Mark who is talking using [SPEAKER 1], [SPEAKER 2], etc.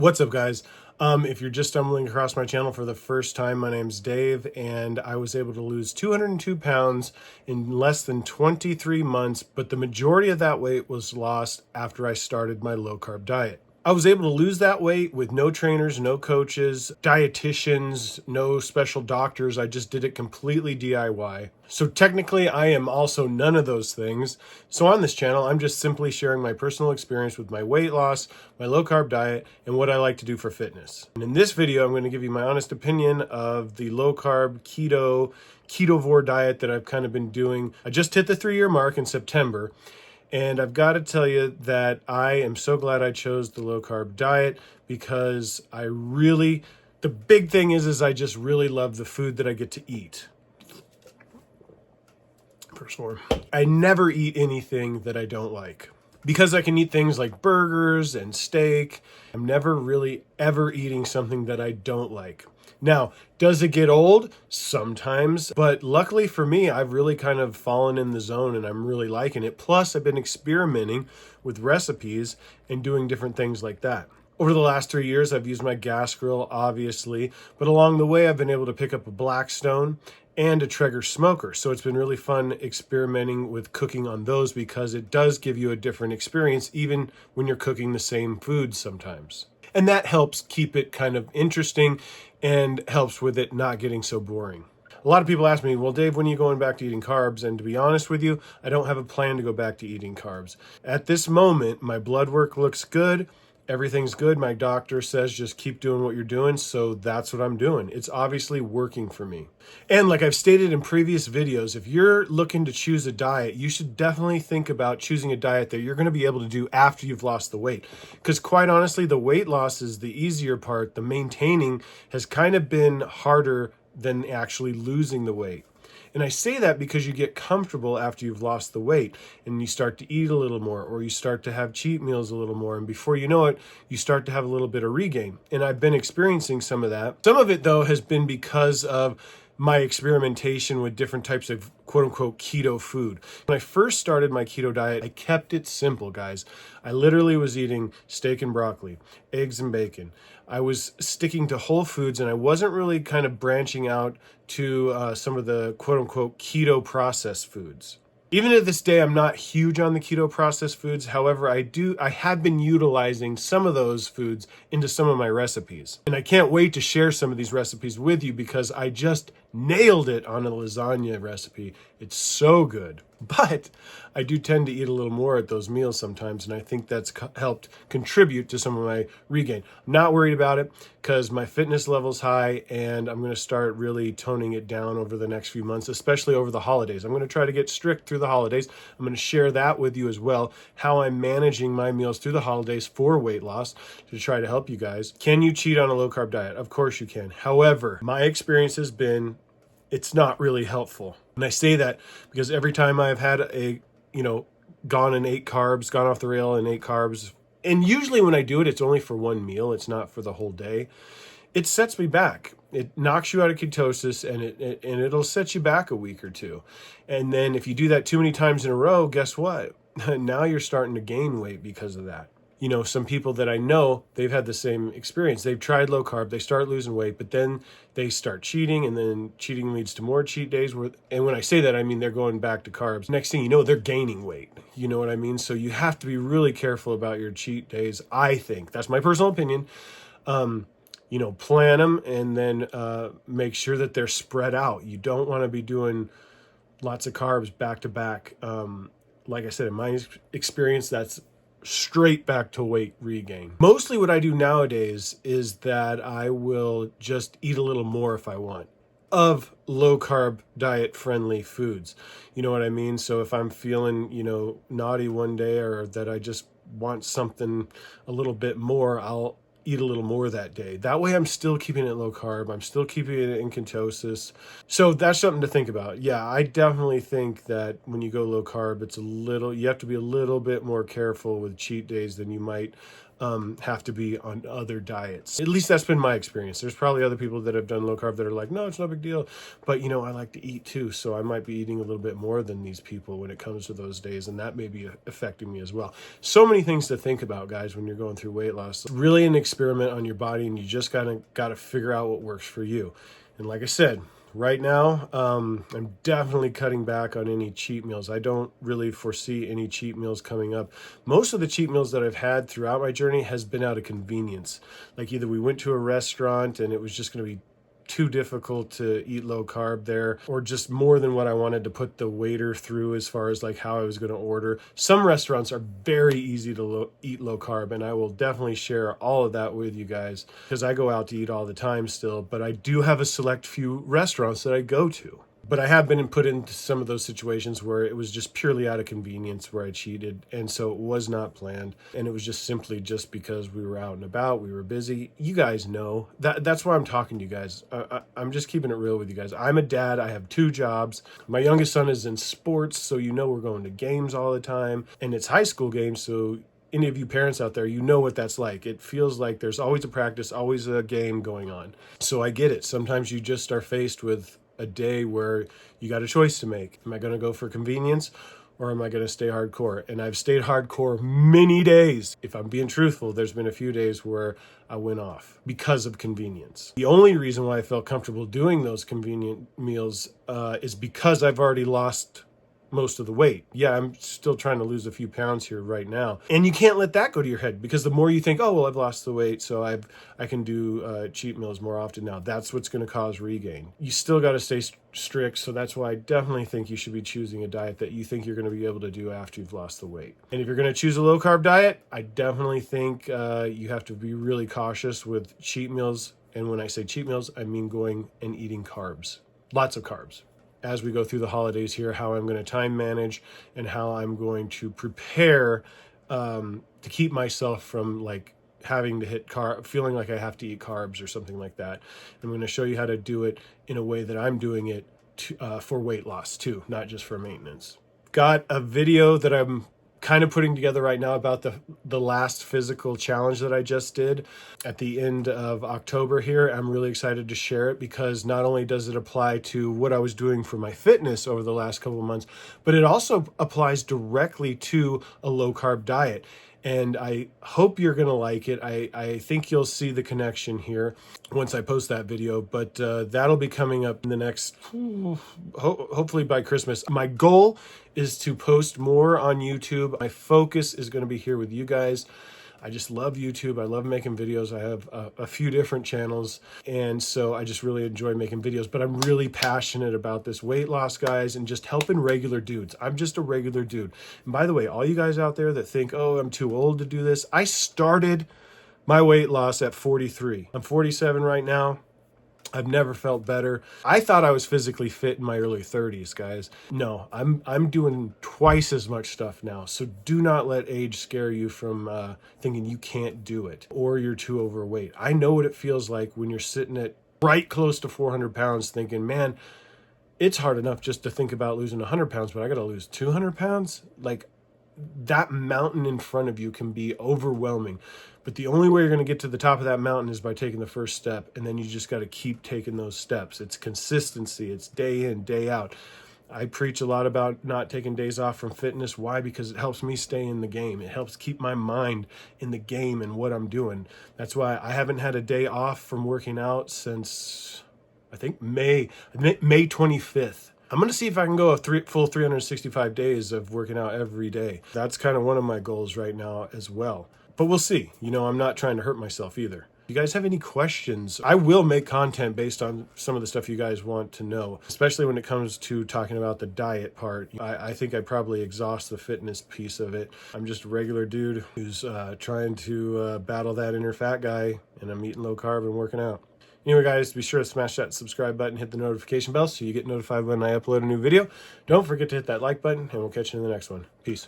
[SPEAKER 1] What's up, guys? If you're just stumbling across my channel for the first time, my name's Dave, and I was able to lose 202 pounds in less than 23 months, but the majority of that weight was lost after I started my low-carb diet. I was able to lose that weight with no trainers, no coaches, dietitians, no special doctors. I just did it completely DIY. So technically, I am also none of those things. So on this channel, I'm just simply sharing my personal experience with my weight loss, my low-carb diet, and what I like to do for fitness. And in this video, I'm going to give you my honest opinion of the low-carb, ketovore diet that I've kind of been doing. I just hit the 3-year mark in September. And I've got to tell you that I am so glad I chose the low-carb diet because the big thing is I just really love the food that I get to eat. First one. I never eat anything that I don't like. Because I can eat things like burgers and steak, I'm never really ever eating something that I don't like. Now, does it get old? Sometimes, but luckily for me, I've really kind of fallen in the zone and I'm really liking it. Plus, I've been experimenting with recipes and doing different things like that. Over the last 3 years, I've used my gas grill, obviously, but along the way, I've been able to pick up a Blackstone and a Traeger smoker. So it's been really fun experimenting with cooking on those because it does give you a different experience, even when you're cooking the same food sometimes. And that helps keep it kind of interesting and helps with it not getting so boring. A lot of people ask me, well, Dave, when are you going back to eating carbs? And to be honest with you, I don't have a plan to go back to eating carbs. At this moment, my blood work looks good. Everything's good. My doctor says just keep doing what you're doing. So that's what I'm doing. It's obviously working for me. And like I've stated in previous videos, if you're looking to choose a diet, you should definitely think about choosing a diet that you're going to be able to do after you've lost the weight. Because quite honestly, the weight loss is the easier part. The maintaining has kind of been harder than actually losing the weight. And I say that because you get comfortable after you've lost the weight and you start to eat a little more, or you start to have cheat meals a little more. And before you know it, you start to have a little bit of regain. And I've been experiencing some of that. Some of it, though, has been because of my experimentation with different types of quote unquote keto food. When I first started my keto diet, I kept it simple, guys. I literally was eating steak and broccoli, eggs and bacon. I was sticking to whole foods and I wasn't really kind of branching out to some of the quote unquote keto processed foods. Even to this day, I'm not huge on the keto processed foods. However, I have been utilizing some of those foods into some of my recipes. And I can't wait to share some of these recipes with you because I just nailed it on a lasagna recipe. It's so good. But I do tend to eat a little more at those meals sometimes, and I think that's helped contribute to some of my regain. I'm not worried about it because my fitness level's high, and I'm going to start really toning it down over the next few months, especially over the holidays. I'm going to try to get strict through the holidays. I'm going to share that with you as well, how I'm managing my meals through the holidays for weight loss to try to help you guys. Can you cheat on a low-carb diet? Of course you can. However, my experience has been it's not really helpful. And I say that because every time I've had gone and ate carbs, gone off the rail and ate carbs, and usually when I do it, it's only for one meal. It's not for the whole day. It sets me back. It knocks you out of ketosis and it'll set you back a week or two. And then if you do that too many times in a row, guess what? Now you're starting to gain weight because of that. You know, some people that I know, they've had the same experience. They've tried low carb, they start losing weight, but then they start cheating, and then cheating leads to more cheat days. And when I say that, I mean they're going back to carbs. Next thing you know, they're gaining weight. You know what I mean? So you have to be really careful about your cheat days, I think. That's my personal opinion. Plan them and then make sure that they're spread out. You don't want to be doing lots of carbs back to back. Like I said, in my experience, that's straight back to weight regain. Mostly what I do nowadays is that I will just eat a little more if I want of low carb diet friendly foods. You know what I mean? So if I'm feeling, naughty one day or that I just want something a little bit more, I'll eat a little more that day. That way I'm still keeping it low carb. I'm still keeping it in ketosis. So that's something to think about. Yeah, I definitely think that when you go low carb, you have to be a little bit more careful with cheat days than you might have to be on other diets. At least that's been my experience. There's probably other people that have done low carb that are like, no, it's no big deal. But I like to eat too, so I might be eating a little bit more than these people when it comes to those days, and that may be affecting me as well. So many things to think about, guys, when you're going through weight loss. It's really an experiment on your body, and you just gotta figure out what works for you. And like I said, right now, I'm definitely cutting back on any cheat meals. I don't really foresee any cheat meals coming up. Most of the cheat meals that I've had throughout my journey has been out of convenience. Like either we went to a restaurant and it was just going to be too difficult to eat low carb there, or just more than what I wanted to put the waiter through as far as like how I was going to order. Some restaurants are very easy to eat low carb, and I will definitely share all of that with you guys because I go out to eat all the time still, but I do have a select few restaurants that I go to. But I have been put into some of those situations where it was just purely out of convenience where I cheated. And so it was not planned. And it was just simply just because we were out and about, we were busy. You guys know that's why I'm talking to you guys. I'm just keeping it real with you guys. I'm a dad. I have 2 jobs. My youngest son is in sports. So we're going to games all the time, and it's high school games. So any of you parents out there, you know what that's like. It feels like there's always a practice, always a game going on. So I get it. Sometimes you just are faced with a day where you got a choice to make. Am I going to go for convenience, or am I going to stay hardcore? And I've stayed hardcore many days. If I'm being truthful, there's been a few days where I went off because of convenience. The only reason why I felt comfortable doing those convenient meals is because I've already lost most of the weight. Yeah, I'm still trying to lose a few pounds here right now. And you can't let that go to your head, because the more you think, oh, well, I've lost the weight, so I can do cheat meals more often now. That's what's going to cause regain. You still got to stay strict, so that's why I definitely think you should be choosing a diet that you think you're going to be able to do after you've lost the weight. And if you're going to choose a low carb diet, I definitely think you have to be really cautious with cheat meals. And when I say cheat meals, I mean going and eating carbs. Lots of carbs. As we go through the holidays here, how I'm going to time manage and how I'm going to prepare to keep myself from like having to hit feeling like I have to eat carbs or something like that. I'm going to show you how to do it in a way that I'm doing it for weight loss too, not just for maintenance. Got a video that I'm kind of putting together right now about the last physical challenge that I just did at the end of October here. I'm really excited to share it because not only does it apply to what I was doing for my fitness over the last couple of months, but it also applies directly to a low carb diet. And I hope you're going to like it. I think you'll see the connection here once I post that video, but that'll be coming up in the next, hopefully by Christmas. My goal is to post more on YouTube. My focus is going to be here with you guys. I just love YouTube. I love making videos. I have a few different channels, and so I just really enjoy making videos. But I'm really passionate about this weight loss, guys, and just helping regular dudes. I'm just a regular dude. And by the way, all you guys out there that think, oh, I'm too old to do this, I started my weight loss at 43. I'm 47 right now. I've never felt better. I thought I was physically fit in my early 30s, guys. No, I'm doing twice as much stuff now. So do not let age scare you from thinking you can't do it or you're too overweight. I know what it feels like when you're sitting at right close to 400 pounds thinking, man, it's hard enough just to think about losing 100 pounds, but I got to lose 200 pounds? Like, that mountain in front of you can be overwhelming. But the only way you're going to get to the top of that mountain is by taking the first step. And then you just got to keep taking those steps. It's consistency. It's day in, day out. I preach a lot about not taking days off from fitness. Why? Because it helps me stay in the game. It helps keep my mind in the game and what I'm doing. That's why I haven't had a day off from working out since, I think, May 25th. I'm going to see if I can go a full 365 days of working out every day. That's kind of one of my goals right now as well. But we'll see. I'm not trying to hurt myself either. You guys have any questions? I will make content based on some of the stuff you guys want to know, especially when it comes to talking about the diet part. I think I probably exhaust the fitness piece of it. I'm just a regular dude who's trying to battle that inner fat guy, and I'm eating low carb and working out. Anyway, guys, be sure to smash that subscribe button, hit the notification bell so you get notified when I upload a new video. Don't forget to hit that like button, and we'll catch you in the next one. Peace.